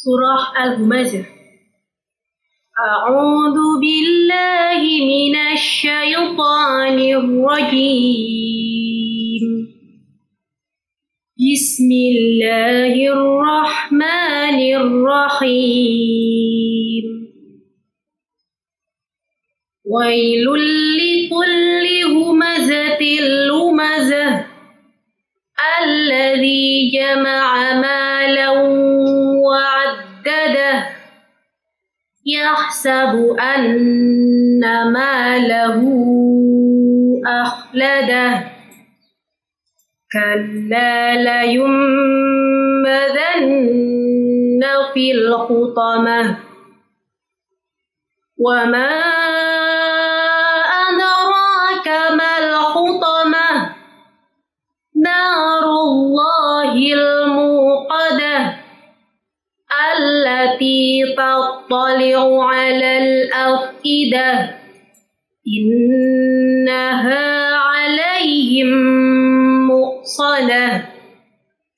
Surah Al-Humazah. A'udzu billahi minasy syaithanir rajim. Bismillahirrahmanirrahim. Wailul likulli humazatil lumazah alladzi jama'a malan wa'addadah yahsabu anna malahu akhladah kalla layunbadanna fil hutamah wa ma adraka mal hutamah narullahil muqadah allati tattali'u 'alal afidah innaha 'alaihim muqsadah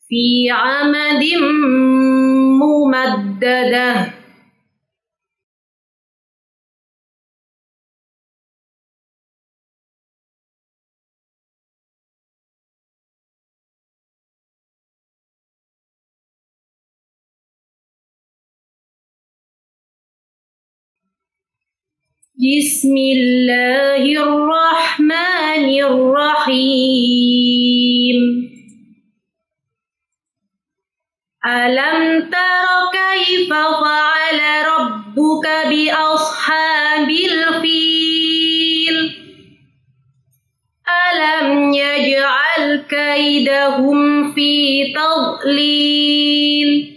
fi 'amadin mumaddadah. Bismillahirrahmanirrahim. Alam tara kaifa fa'ala rabbuka bi ashabil fil. Alam yaj'al kaidahum fi tadlil.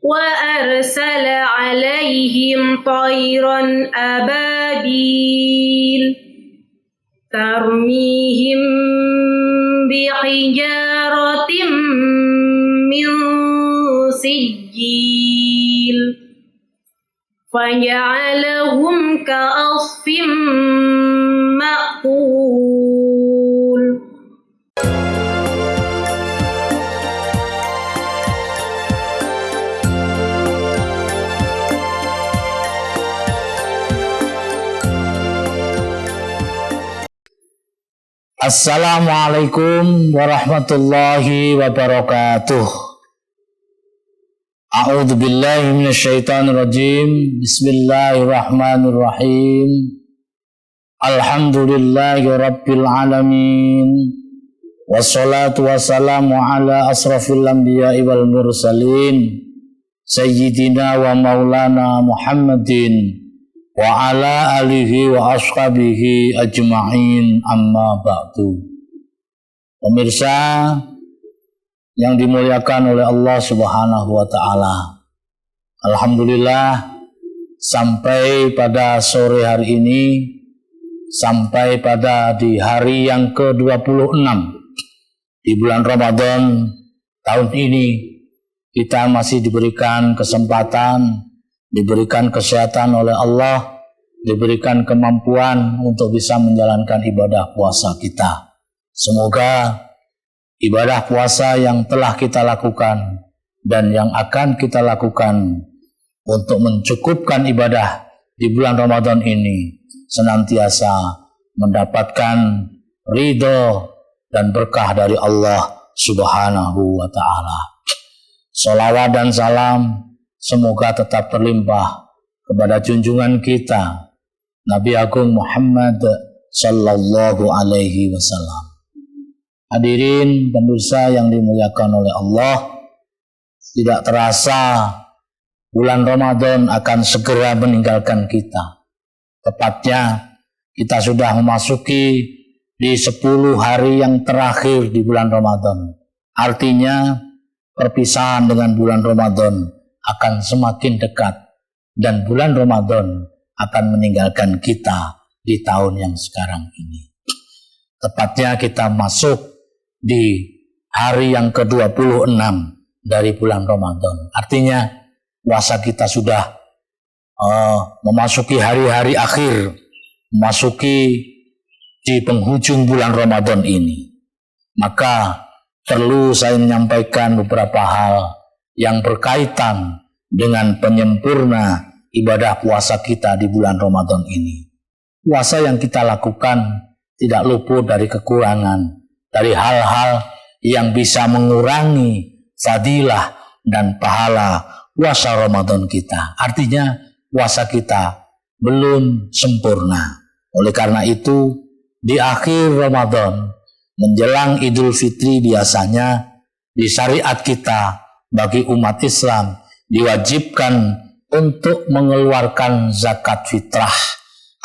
Wa arsala 'alaihim tayran ababil tarmihim bihijaratin min sijil faja'alahum ka'asfin ma'kul. Assalamualaikum warahmatullahi wabarakatuh. A'udzu billahi minasyaitonir rajim. Bismillahirrahmanirrahim. Alhamdulillahi rabbil alamin. Wassalatu wassalamu ala asrafil anbiya'i wal mursalin sayyidina wa maulana Muhammadin wa ala alihi wa ashabihi ajma'in amma ba'du. Pemirsa yang dimuliakan oleh Allah Subhanahu wa ta'ala, alhamdulillah sampai pada sore hari ini, sampai pada di hari yang ke-26 di bulan Ramadan tahun ini, kita masih diberikan kesempatan, diberikan kesehatan oleh Allah, diberikan kemampuan untuk bisa menjalankan ibadah puasa kita. Semoga ibadah puasa yang telah kita lakukan dan yang akan kita lakukan untuk mencukupkan ibadah di bulan Ramadan ini senantiasa mendapatkan ridho dan berkah dari Allah Subhanahu wa ta'ala. Sholawat dan salam semoga tetap terlimpah kepada junjungan kita Nabi Agung Muhammad sallallahu alaihi wasallam. Hadirin pemirsa yang dimuliakan oleh Allah, tidak terasa bulan Ramadan akan segera meninggalkan kita. Tepatnya kita sudah memasuki di 10 hari yang terakhir di bulan Ramadan. Artinya perpisahan dengan bulan Ramadan akan semakin dekat dan bulan Ramadan akan meninggalkan kita di tahun yang sekarang ini. Tepatnya kita masuk di hari yang ke-26 dari bulan Ramadan. Artinya puasa kita sudah memasuki hari-hari akhir, memasuki di penghujung bulan Ramadan ini. Maka perlu saya menyampaikan beberapa hal yang berkaitan dengan penyempurna ibadah puasa kita di bulan Ramadan ini. Puasa yang kita lakukan tidak luput dari kekurangan, dari hal-hal yang bisa mengurangi fadilah dan pahala puasa Ramadan kita. Artinya puasa kita belum sempurna. Oleh karena itu, di akhir Ramadan menjelang Idul Fitri biasanya di syariat kita bagi umat Islam diwajibkan untuk mengeluarkan zakat fitrah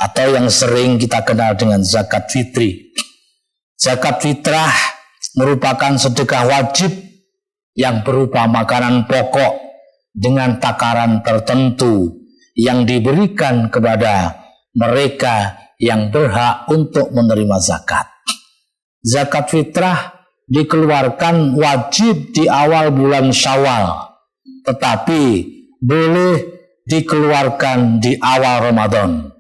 atau yang sering kita kenal dengan zakat fitri. Zakat fitrah merupakan sedekah wajib yang berupa makanan pokok dengan takaran tertentu yang diberikan kepada mereka yang berhak untuk menerima zakat. Zakat fitrah dikeluarkan wajib di awal bulan Syawal, tetapi boleh dikeluarkan di awal Ramadan.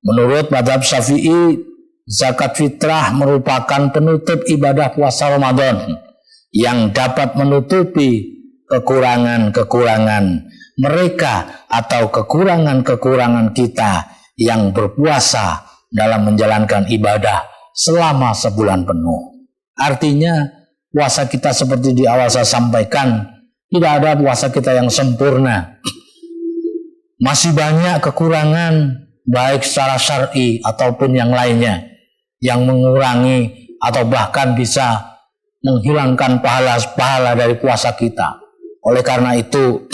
Menurut mazhab Syafi'i, zakat fitrah merupakan penutup ibadah puasa Ramadan yang dapat menutupi kekurangan-kekurangan mereka atau kekurangan-kekurangan kita yang berpuasa dalam menjalankan ibadah selama sebulan penuh. Artinya puasa kita seperti di awal saya sampaikan, tidak ada puasa kita yang sempurna. Masih banyak kekurangan baik secara syar'i ataupun yang lainnya yang mengurangi atau bahkan bisa menghilangkan pahala-pahala dari puasa kita. Oleh karena itu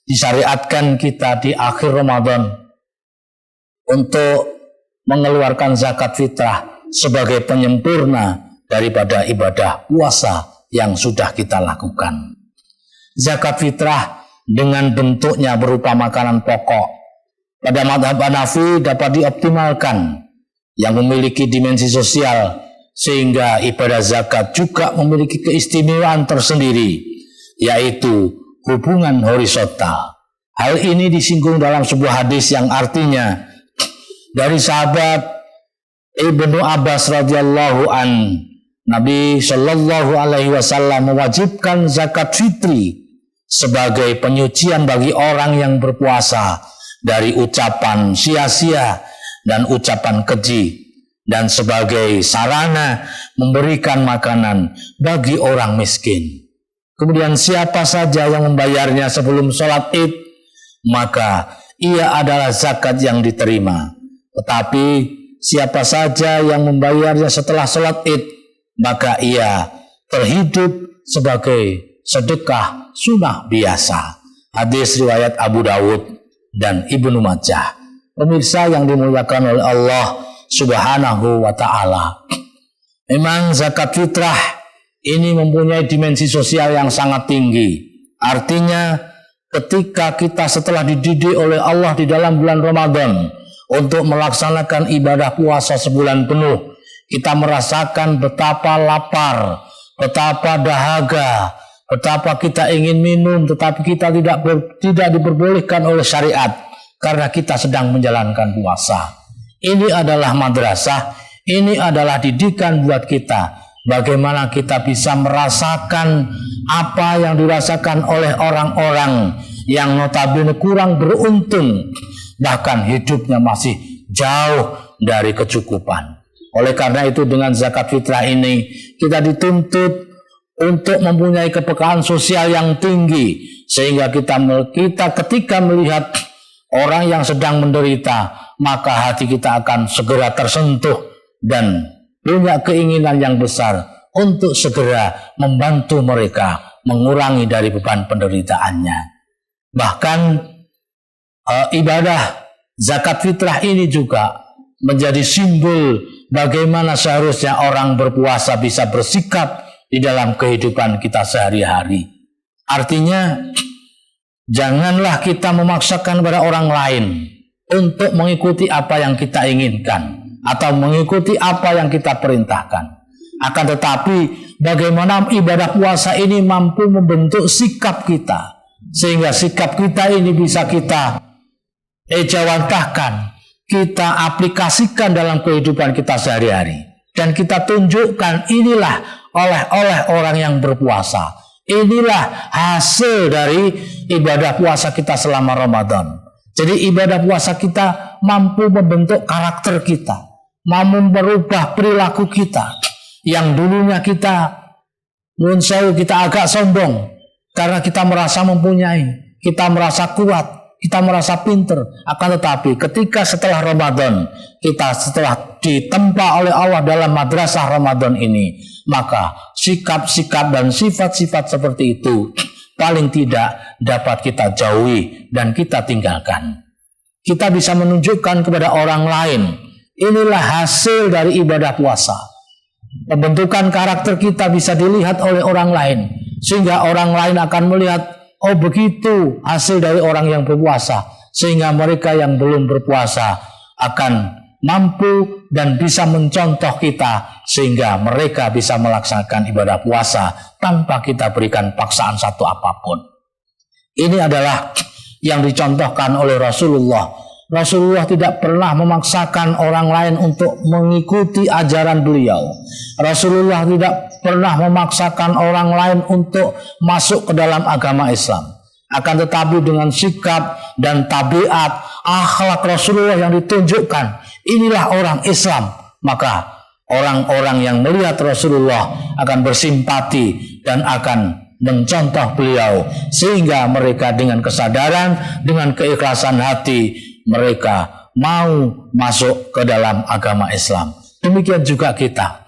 disyariatkan kita di akhir Ramadan untuk mengeluarkan zakat fitrah sebagai penyempurna daripada ibadah puasa yang sudah kita lakukan. Zakat fitrah dengan bentuknya berupa makanan pokok pada mazhab Hanafi dapat dioptimalkan yang memiliki dimensi sosial sehingga ibadah zakat juga memiliki keistimewaan tersendiri, yaitu hubungan horizontal. Hal ini disinggung dalam sebuah hadis yang artinya dari sahabat Ibnu Abbas radhiyallahu an, Nabi Shallallahu alaihi wasallam mewajibkan zakat fitri sebagai penyucian bagi orang yang berpuasa dari ucapan sia-sia dan ucapan keji, dan sebagai sarana memberikan makanan bagi orang miskin. Kemudian siapa saja yang membayarnya sebelum sholat id, maka ia adalah zakat yang diterima. Tetapi siapa saja yang membayarnya setelah sholat id, maka ia terhidup sebagai sedekah sunnah biasa. Hadis riwayat Abu Dawud dan Ibnu Majah. Pemirsa yang dimuliakan oleh Allah Subhanahu wa ta'ala, memang zakat fitrah ini mempunyai dimensi sosial yang sangat tinggi. Artinya ketika kita setelah dididik oleh Allah di dalam bulan Ramadan untuk melaksanakan ibadah puasa sebulan penuh, kita merasakan betapa lapar, betapa dahaga, betapa kita ingin minum, tetapi kita tidak diperbolehkan oleh syariat karena kita sedang menjalankan puasa. Ini adalah madrasah, ini adalah didikan buat kita. Bagaimana kita bisa merasakan apa yang dirasakan oleh orang-orang yang notabene kurang beruntung, bahkan hidupnya masih jauh dari kecukupan. Oleh karena itu dengan zakat fitrah ini kita dituntut untuk mempunyai kepekaan sosial yang tinggi, sehingga kita ketika melihat orang yang sedang menderita, maka hati kita akan segera tersentuh dan punya keinginan yang besar untuk segera membantu mereka mengurangi dari beban penderitaannya. Bahkan ibadah zakat fitrah ini juga menjadi simbol bagaimana seharusnya orang berpuasa bisa bersikap di dalam kehidupan kita sehari-hari. Artinya janganlah kita memaksakan pada orang lain untuk mengikuti apa yang kita inginkan atau mengikuti apa yang kita perintahkan. Akan tetapi bagaimana ibadah puasa ini mampu membentuk sikap kita, sehingga sikap kita ini bisa kita ejawantahkan, kita aplikasikan dalam kehidupan kita sehari-hari, dan kita tunjukkan inilah oleh orang yang berpuasa, Inilah hasil dari ibadah puasa kita selama Ramadan. Jadi ibadah puasa kita mampu membentuk karakter kita, mampu merubah perilaku kita. Yang dulunya kita agak sombong karena kita merasa mempunyai, kita merasa kuat, kita merasa pinter. Akan tetapi ketika setelah Ramadan, kita setelah ditempa oleh Allah dalam madrasah Ramadan ini, maka sikap-sikap dan sifat-sifat seperti itu paling tidak dapat kita jauhi dan kita tinggalkan. Kita bisa menunjukkan kepada orang lain, inilah hasil dari ibadah puasa. Pembentukan karakter kita bisa dilihat oleh orang lain, sehingga orang lain akan melihat, oh begitu hasil dari orang yang berpuasa, sehingga mereka yang belum berpuasa akan mampu dan bisa mencontoh kita, sehingga mereka bisa melaksanakan ibadah puasa tanpa kita berikan paksaan satu apapun. Ini adalah yang dicontohkan oleh Rasulullah. Rasulullah tidak pernah memaksakan orang lain untuk mengikuti ajaran beliau. Rasulullah tidak pernah memaksakan orang lain untuk masuk ke dalam agama Islam. Akan tetapi dengan sikap dan tabiat, akhlak Rasulullah yang ditunjukkan, inilah orang Islam. Maka orang-orang yang melihat Rasulullah akan bersimpati dan akan mencontoh beliau, sehingga mereka dengan kesadaran, dengan keikhlasan hati, mereka mau masuk ke dalam agama Islam. Demikian juga kita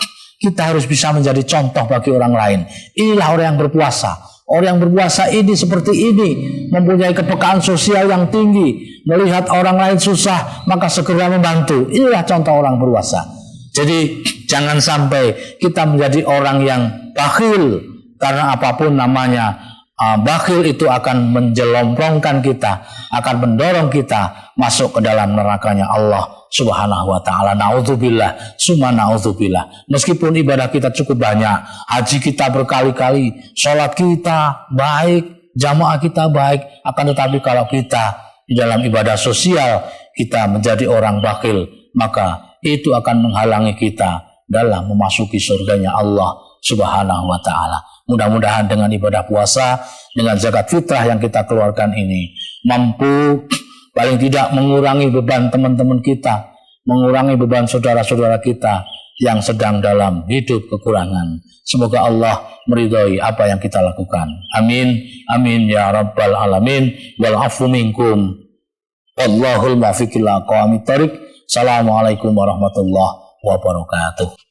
harus bisa menjadi contoh bagi orang lain. Inilah orang yang berpuasa. Orang yang berpuasa ini seperti ini, mempunyai kepekaan sosial yang tinggi, melihat orang lain susah maka segera membantu. Inilah contoh orang berpuasa. Jadi jangan sampai kita menjadi orang yang bakhil, karena apapun namanya, bakhil itu akan menjelomprongkan kita, akan mendorong kita masuk ke dalam nerakanya Allah Subhanahu wa ta'ala. Na'udzubillah, summa na'udzubillah. Meskipun ibadah kita cukup banyak, haji kita berkali-kali, sholat kita baik, jamaah kita baik, akan tetapi kalau kita di dalam ibadah sosial kita menjadi orang bakhil, maka itu akan menghalangi kita dalam memasuki surganya Allah Subhanahu wa ta'ala. Mudah-mudahan dengan ibadah puasa, dengan zakat fitrah yang kita keluarkan ini, mampu paling tidak mengurangi beban teman-teman kita, mengurangi beban saudara-saudara kita yang sedang dalam hidup kekurangan. Semoga Allah meridhai apa yang kita lakukan. Amin, amin ya rabbal alamin. Wal afu minkum. Wallahul muwaffiq ila aqwamit thoriq. Assalamualaikum warahmatullahi wabarakatuh.